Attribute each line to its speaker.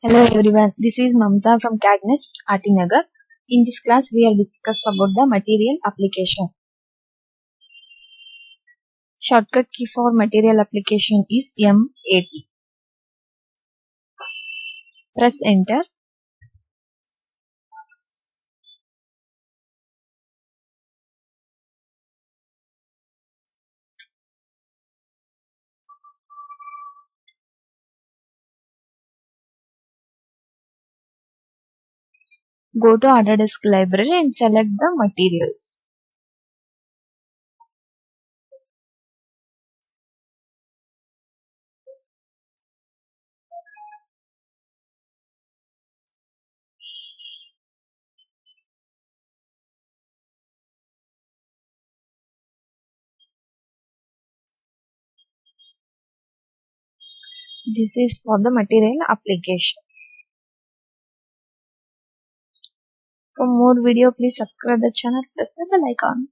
Speaker 1: Hello everyone, this is Mamta from CAD NEST Nagar. In this class, we will discuss about the material application. Shortcut key for material application is MAP. Press enter. Go to Autodesk library and select the materials. This is for the material application. For more video, please subscribe the channel, press the bell icon.